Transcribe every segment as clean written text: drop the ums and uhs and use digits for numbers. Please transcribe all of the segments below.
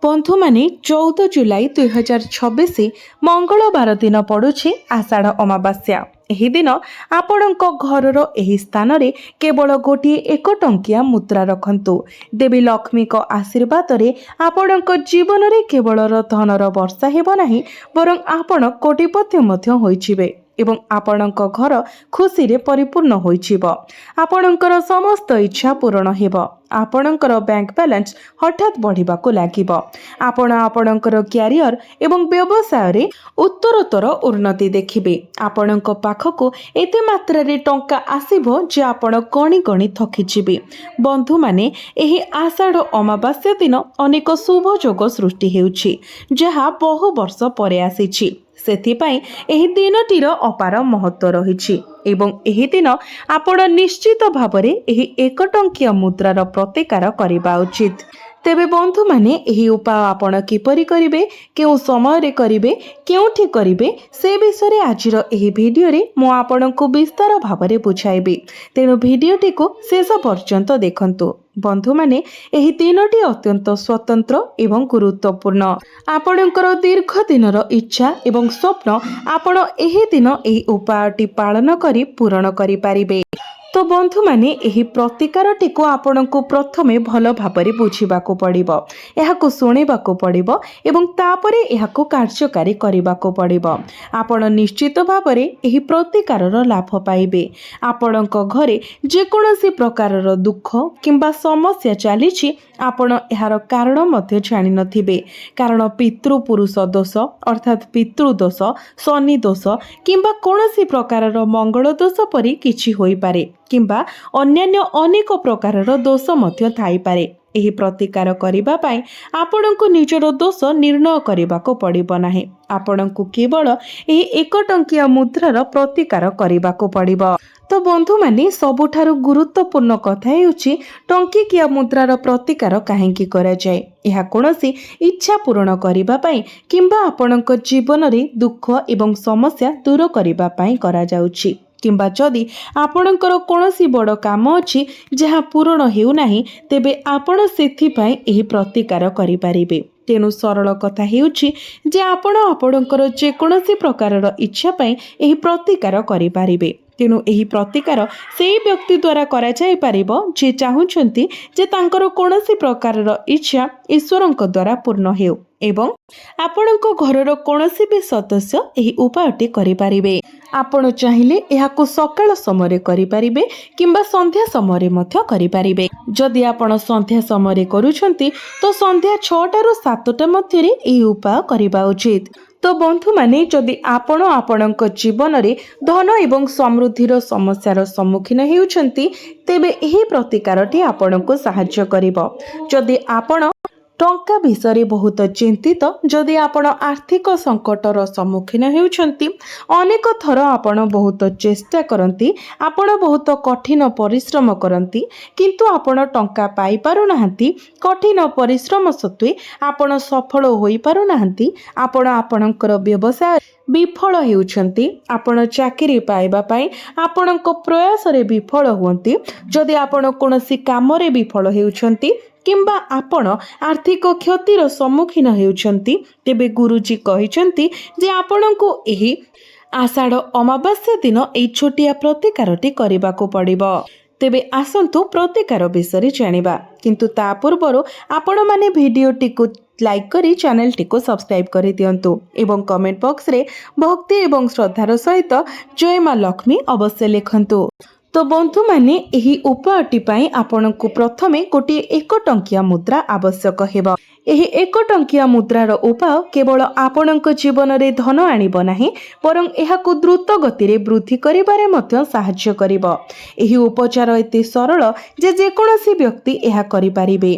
बंधु माने 14 जुलाई 2026 मंगलवार दिन पड़ुछि आषाढ़ अमावास्या। एही दिन आपणक घरर एही स्थान रे केवल गोटे 1 टंकिया मुद्रा रखंतु। देवी लक्ष्मी को आशीर्वाद रे आपणक जीवन रे केवल धनर वर्षा हेबो नाही, बरं आपण कोटिपति मध्य होइछिबे एवं आपणक घर खुशी रे परिपूर्ण होइछिबो। आपणकर समस्त इच्छा पूर्ण हेबो। आपणकर बैंक बैलेंस हठात बढ़िबाकु लागिबो। आपण आपणकर क्यारियर एवं व्यवसाय रे उत्तरोत्तर उन्नति देखिबे। आपणक पाखकु एते मात्रा रे टंका आसीबो जे आपण गणी गणी थकी जिबे। बंधु माने एही आषाढ़ अमावास्या दिन अनेक शुभ जोग सृष्टि हेउछि, जहा बहु वर्ष परे आसीछि। सेथिपाई एही दिनटीर अपार महत्व रहिछि एवं एही दिन आपण निश्चित भावरे एही 1 टंकिया मुद्रार प्रतिकार करिबा उचित। तेबे बंधु माने एही उपाय आपण किपरि करिवे, केउ समय रे करिवे, केउठी करिवे, से विषय आजिर एही भिडियो रे मो आपणको विस्तार भावरे बुझाइबे। तेणु भिडियोटी को शेष पर्यंत देखंतु। बंधु माने एही दिनटी अत्यंत स्वतंत्र एवं गुरुत्वपूर्ण। आपणकर दीर्घ दिनर इच्छा एवं स्वप्न आपण एही दिन एही उपायटी पालन करी पूरण करि पारिबे। तो बंधु माने एही प्रतिकारटी को आपणको प्रथमे भल भाबरे बुझिबाको पड़िबो, एहाको सुनिबाको पड़िबो एवं तापरे एहाको कार्यकारी करिबाको पड़िबो। आपण निश्चित भाबरे एही प्रतिकारर लाभ पाइबे। आपणक घरे जे कोनोसी प्रकारर दुख किंबा समस्या चलीछि, आपण एहार कारण मध्ये जानि नथिबे। कारण पितृपुरुष दोष अर्थात पितृदोष, शनि दोष किंबा कोनोसी प्रकारर मंगल दोष परि किछि होई पारे किंबा अन्यान्य अनेक प्रकारर दोष मध्य थाई पारे। एही प्रतिकार करिबा पई आपणको निजर दोष निर्णय करिबाको पड़िबो नाही। आपणको केवल एही 1 टंकिया मुद्रार प्रतिकार करिबाको पड़िबो। तो बंधु माने सबुठारु गुरुत्वपूर्ण कथा हेउछि टंकिकिया मुद्रार प्रतिकार काहेकि करा जाय। एहा कोनोसी इच्छा पूर्ण करिबा पई किंबा आपणको जीवन रे दुख एवं समस्या दूर करिबा पई करा जाउछि, किंबा जदि आपणकर कोनोसी बड़ काम अछि जहा पूर्ण हेउ नाही, तेबे आपण सेथि पई एही प्रतिकार करि पारिबे। तेणु सरल कथा हेउछि जे आपण आपणकर जे कोनोसी प्रकारर इच्छा पई एही प्रतिकार करि पारिबे। तेणु एही प्रतिकार सेही व्यक्ति द्वारा करा जाय पारिबो जे चाहुछंती जे तांकर कोनोसी प्रकारर इच्छा ईश्वरंक द्वारा पूर्ण हेउ एवं आपणको घरर कोनोसी भी सदस्य एही उपायटी करि पारिबे। आपण चाहिले एहाको सकाळ समय करि पारिबे किंबा संध्या समय मध्य करि पारिबे। जदि आपण संध्या समय करूछंती तो संध्या 6टा रु 7टा मध्य रे एही उपाय करिबा उचित। तो बंधु माने जदि आपण आपणक जीवन रे धन एवं समृद्धिर समस्यार सम्मुखीन हेउछंती, तेबे एही प्रतिकारटी आपणको सहाय्य करिवो। जदि आपण टंका विषय बहुत चिंतित, जदि आपण आर्थिक संकटर सम्मुखीन हेउछंती, अनेक थर आपण बहुत चेष्टा करंती, आपण बहुत कठिन परिश्रम करंती, किंतु आपण टंका पाई पारु नाहंती। कठिन परिश्रम सत्वे आपण सफल होई पारु नाहंती। आपण आपणकर व्यवसाय विफल हेउछंती, आपण चाकरी पाइबा पई आपणक प्रयास रे विफल हुंती। जदि आपण कोनोसी काम रे विफल हेउछंती किंबा आपण आर्थिक क्षतिर सम्मुखीन हेउछंती, तेबे गुरुजी कहिसंती जे आपणको एही आषाढ़ अमावास्या दिन एई छोटिया प्रतिकारटी करिबाको पड़िबो। तेबे आसंतु प्रतिकार विषय जानिबा, किंतु ता पूर्वरु आपण माने भिडियोटी को लाइक करी चैनल टी को सब्सक्राइब करि दियंतु एवं कमेंट बॉक्स रे भक्ति एवं श्रद्धार सहित जय मां लक्ष्मी अवश्य लिखंतु। तो बंधु माने एही उपायटी पई आपणको प्रथमे गोटे 1 टंकिया मुद्रा आवश्यक हेबो। एही 1 टंकिया मुद्रार उपाय केवल आपणक जीवन रे धन आनिबो नाही, बरं एहाको द्रुत गति रे वृद्धि करिबारे मध्य सहाय्य करिवो। एही उपचार एते सरल जे कोनोसी व्यक्ति एहा करि पारिबे।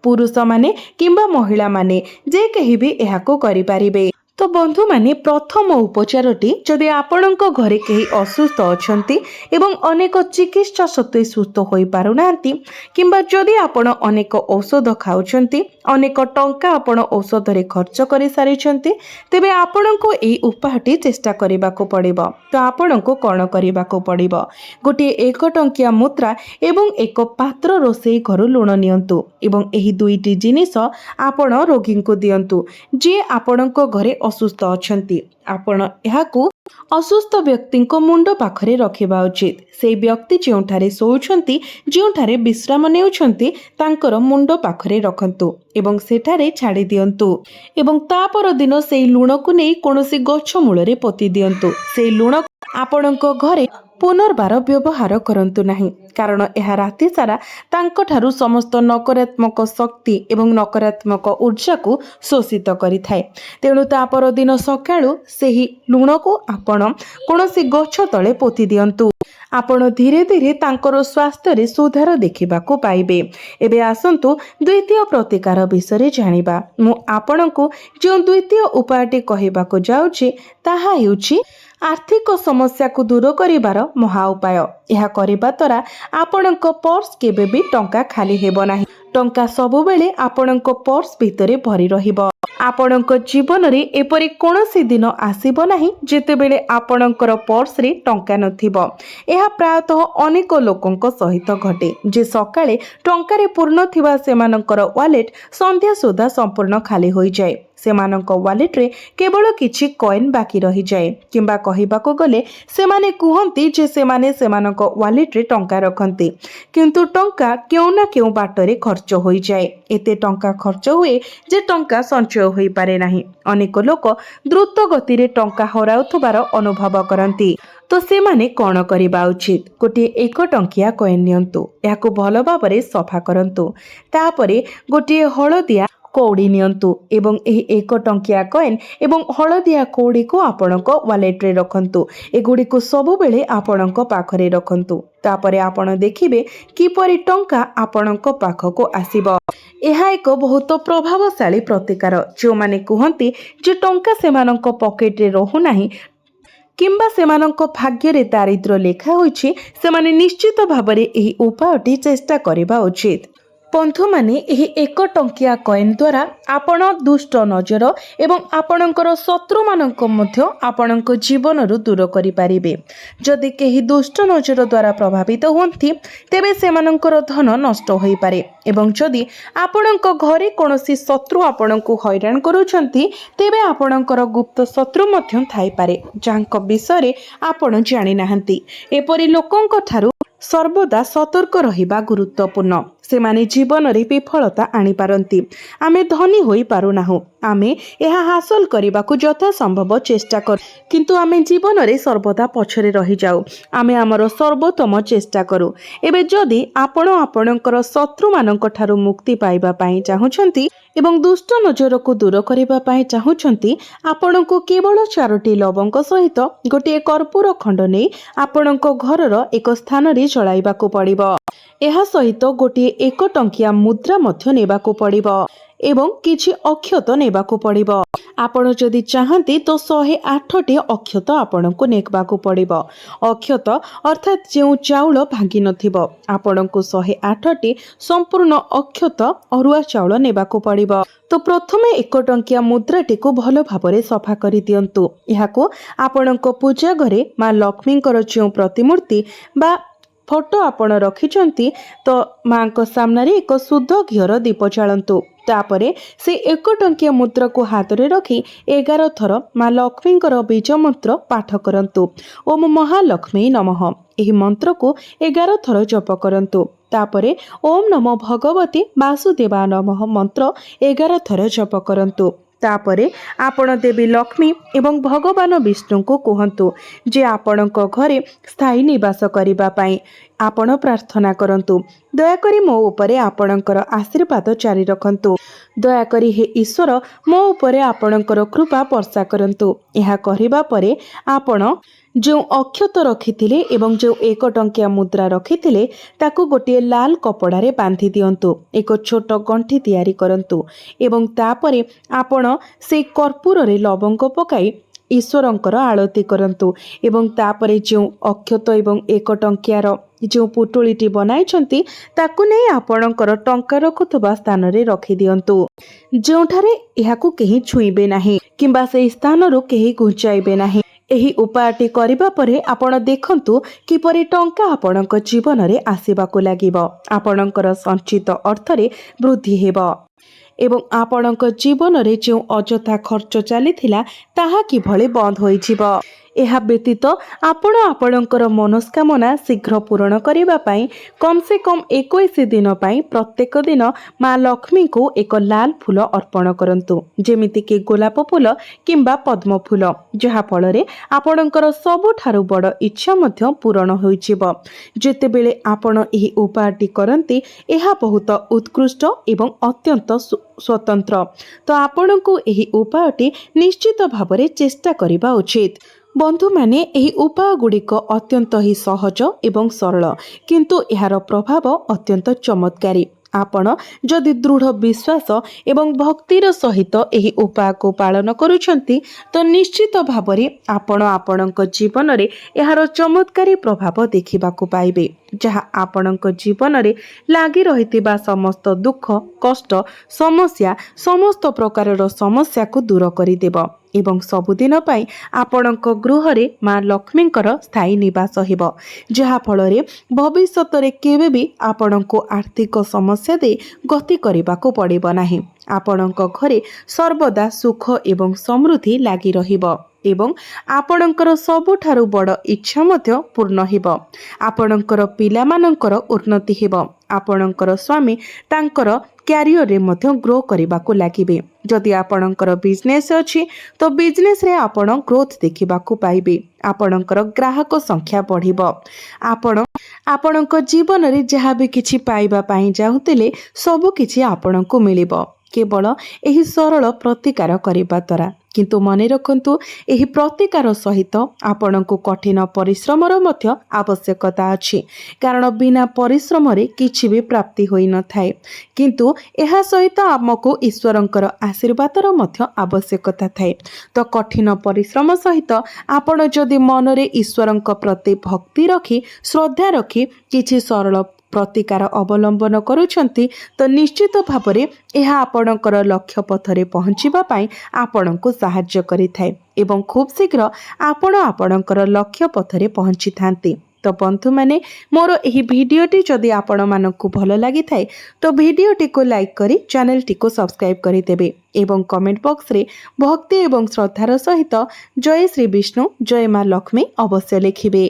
पुरुष माने किंबा महिला माने जे केही भी एहाको करि पारिबे। तो बंधु माने प्रथम उपचारटी जदि आपणक घरे कहीं असुस्थ अछंती एवं अनेक चिकित्सा सत्वे सुस्थ होई पारुनांती किंबा जदि आपण अनेक औषध खाउछंती अनेक टंका आपण औषध रे खर्च करि सारिछंती तेबे आपणको एई उपायटी चेष्टा करिबाको पड़िबो। तो आपणको कोन करिबाको पड़िबो गोटे 1 टंकिया मुद्रा एवं एक पात्र रोषेई घरु लुण नियंतु एवं एही दुईटी जिनिस आपण रोगी को दियंतु जे आपणको घरे असुस्थ अछंती आपण एहाकू असुस्थ व्यक्ति मुंड पाखरे रखिबा उचित। से व्यक्ति जोंठारे सोउछंती जोंठारे विश्राम नेउछंती तांकर मुंड पाखरे रखंतु एवं सेठारे छाड़ी दियंतु एवं ता पर दिन सेई लुण को नै कोनोसी गछ मूलरे पोती दियंतु। सेई लुण आपणक घरे पुनर्बार व्यवहार करंतु नाही कारण यह राति सारा तांको ठारू समस्त नकारात्मक शक्ति एवं नकारात्मक ऊर्जा को शोषित करिथाए। तेणु ता पर दिन सकाळू सेही लुण को आपण कोनोसी गछ तळे पोती दियंतु। आपण धीरे धीरे तांकर स्वास्थ्य रे सुधार देखिबाको पाइबे। एबे आसंतु द्वितीय प्रतिकार विषय जानिबा। मु आपणको जो द्वितीय उपायटी कहिबाको जाउछि ताहा हेउछि आर्थिक समस्या को दूर करिबार महा उपाय। यह करिबा द्वारा आपणक पर्स केबे भी टंका खाली हेबो नाही। टंका सबु बेले आपणक पर्स भितरे भरी रहिबो। आपणक जीवन रे एपरि कोनोसी दिन आसीबो नाही जेतेबेले आपणकर पर्स रे टंका नथिबो। यह प्रायतः अनेक लोकंक सहित घटे जे सकाळे टंकारे पूर्ण थिबा सेमानकर वालेट संध्या सुधा संपूर्ण खाली होई जाय। सेमानक वालेट रे केवल किछि कॉइन बाकी रही जाए किंबा कहिबाको गले सेमाने कुहंती जे सेमाने सेमानक वालेट रे टंका रखंती किंतु टंका केउ ना केउ बाटरे खर्च होई जाए। एते टंका खर्च हुए जे टंका संचय होई पारे नाही। अनेक लोक द्रुत गति रे टंका हराउथबार अनुभव करंती। तो सेमाने कौन करिबा उचित गोटे 1 टंकिया कॉइन नियंतु याको भलो भाबरे सफा करंतु तापरे गोटे हळदिया कौड़ी नियंतु एवं एही 1 टंकिया कॉइन एवं हळदिया कौड़ी को आपणक वालेट रे रखंतु। एगुडी को सबु बेले आपणक पाखरे रखंतु तापरे आपण देखिबे किपरि टंका आपणक पाखको आसीबो। एहा एक बहुत प्रभावशाली प्रतिकार जो माने कुहंती जे टंका सेमानक पॉकेट रे रहु नाही किंबा सेमानक भाग्य रे दारिद्र लेखा होइछि सेमाने निश्चित भाबरे एही उपायटी चेष्टा करिबा उचित। बंधु माने एही 1 टंकिया कॉइन द्वारा आपण दुष्ट नजर एवं आपणकर शत्रु मानक मध्य आपणक जीवन रु दूर करि पारिबे। जदि केही दुष्ट नजर द्वारा प्रभावित होंती तेबे सेमानकर धन नष्ट होई पारे एवं जदि आपणक घरे कोनोसी शत्रु आपणको हैरान करूछंती तेबे आपणकर गुप्त शत्रु मध्य थाई पारे जांक विषय आपण जानि नाहंती। एपरि लोकंक ठारू सर्वदा सतर्क रहिबा गुरुत्वपूर्ण। सेमाने जीवन रे विफलता आनी पारंती। आमे धनी होई पारु नाहु आमे एहा हासिल करबाकू यथा संभव चेष्टा कर किंतु आमे जीवन रे सर्वदा पछरे रही जाऊ। आमे हमर सर्वोत्तम चेष्टा करू। एबे जदि आपण आपणकर शत्रु मानक ठारू मुक्ति पाइबा पई चाहुछंती एवं दुष्ट नजर को दूर करिबा पई चाहुछंती आपणको केवल 4टी लवंग सहित गोटे कर्पूर खंड नै आपणको घरर एक स्थान रे जळाइबाकू पड़िबो। एहा सहित गोटे 1 टंकिया मुद्रा मध्य नेबाकू पड़िबो एवं किछि अक्षत नेबाकू पड़िबो। आपण जदि चाहंती तो 108टी अक्षत आपणको नेबाकू पड़िबो। अक्षत अर्थात जेउ चाउल भांगी नथिबो आपणको 108टी संपूर्ण अक्षत अरुआ चाउल नेबाकू पड़िबो। तो प्रथमे 1 टंकिया मुद्राटी को भलो भाबरे सफा करि दियंतु। याको आपणको पूजा घरे मां लक्ष्मीकर जेउ प्रतिमूर्ति बा फोटो आपण रखिचंती तो मां को सामने रे एक शुद्ध घियर दीप जालंतु। तापरे से 1 टंकिया मुद्रा को हाथ रे रखी 11 थर मां लक्ष्मीकर बीज मंत्र पाठ करंतु। ओम महालक्ष्मी नमः एही मंत्र को 11 थर जप करंतु। तापरे ओम नमो भगवती वासुदेवा नमः मंत्र 11 थर जप करंतु। तापरे आपण देवी लक्ष्मी एवं भगवान विष्णु को कहंतु जे आपणक घरे स्थायी निवास करिबा पई आपण प्रार्थना करंतु। दयाकरी मो उपरे आपणकर आशीर्वाद जारी रखंतु। दयाकरी हे ईश्वर मो उपरे आपणकर कृपा वर्षा करंतु। यह करिबा परे आपण जो अक्षत रखिथिले एवं जो 1 टंकिया मुद्रा रखिथिले ताकू गोटे लाल कपड़ारे बांधि दियंतु। एक छोट गंठी तैयारी करंतु एवं तापरे आपण से कर्पूर रे लवंग पकाई ईश्वरंकर आळती करंतु एवं तापरे जो अक्षत एवं 1 टंकियार जो पुटुळीटी बनाइछंती ताकू नै आपणकर टंका रखुथबा स्थान रे रखि दियंतु। जोठारे एहाकू केही छुईबे नाही किंबा से स्थानरू केही घुंचाइबे नाही। एही उपायटी करिबा परे आपण देखंतु किपरि टंका आपणक जीवन रे आसीबाकू लागिबो। आपणकर संचित अर्थरे वृद्धि हेबो एवं आपणक जीवन रे जो अजथा खर्च चलीथिला ताहा किभଳି बंद होइजिबो। एहा व्यतीत आपण आपणकर मनस्कामना शीघ्र पूरण करिबा पई कम से कम 21 दिन पई प्रत्येक दिन माँ लक्ष्मी को एक लाल फूल अर्पण करंतु, जेमिति कि गोलाप फूल किंबा पद्म फूल, जहा फल रे आपणकर सबुठारु बड़ इच्छा मध्य पूरण होइजिबो। जेतेबेले आपण एही उपायटी करंती एहा बहुत उत्कृष्ट एवं अत्यंत स्वतंत्र। तो आपणको एही उपायटी निश्चित भावरे चेष्टा करिबा उचित। बंधु माने एही उपाय गुड़िक अत्यंत ही सहज एवं सरल किंतु एहार प्रभाव अत्यंत चमत्कारी। आपण जदि दृढ़ विश्वास एवं भक्तिर सहित एही उपाय को पालन करूछंती तो निश्चित भावरे आपण आपणक जीवन रे एहार चमत्कारी प्रभाव देखिबाकू पाइबे, जहा आपणक जीवन रे लागी रहितिबा समस्त दुख कष्ट समस्या समस्त प्रकारर समस्या को दूर करि देबो एवं सबुदिन पाई आपणक गृह रे माँ लक्ष्मींकर स्थायी निवास हेबो, जहा फल रे भविष्यत रे केबे भी आपणको आर्थिक समस्या दे गति करिबाकू पड़िबो नाही। आपणक घरे सर्वदा सुख एवं समृद्धि लागी रहिबो एवं आपणकर सबुठारु बड़ इच्छा मध्य पूर्ण हेबो। आपणकर पिलामानंकर उन्नति हेबो। आपणकर स्वामी तांकर क्यारियर रे मध्य ग्रो करिबाकू लागिबे। जदि आपणकर बिजनेस अछि तो बिजनेस रे आपण ग्रोथ देखिबाकू पाइबे। आपणकर ग्राहक संख्या बढ़िबो। आपणक जीवन रे जहाँ भी किछि पाइबा पाई जाउतिले सब किछि आपणको मिलिबो केवल एही सरल प्रतिकार करिबा द्वारा। किंतु मने रखंतु एही प्रतिकार सहित आपणको कठिन परिश्रमर मध्य आवश्यकता अछि, कारण बिना परिश्रम रे किछि भी प्राप्ति होई न थाए। किंतु एहा सहित आमको ईश्वरंकर आशीर्वादर मध्य आवश्यकता थाए। तो कठिन परिश्रम सहित आपण जदि मन रे ईश्वरंक प्रति भक्ति रखी श्रद्धा रखी किछि सरल प्रतिकार अवलंबन करूछंती तो निश्चित भावरे एहा आपणकर लक्ष्य पथरे पहुँचीबा पाई आपणको साहाय्य करिथाए एवं खूब शीघ्र आपण आपणकर लक्ष्य पथरे पहुँची थांती। तो बंधु माने मोर एही भिडियोटी जदि आपण मानकु भल लागि थाए तो भिडियोटी को लाइक करी चैनल टी को सब्सक्राइब करि देबे एवं कमेंट बॉक्स रे भक्ति एवं श्रद्धार सहित जय श्री विष्णु जय माँ लक्ष्मी अवश्य लिखिबे।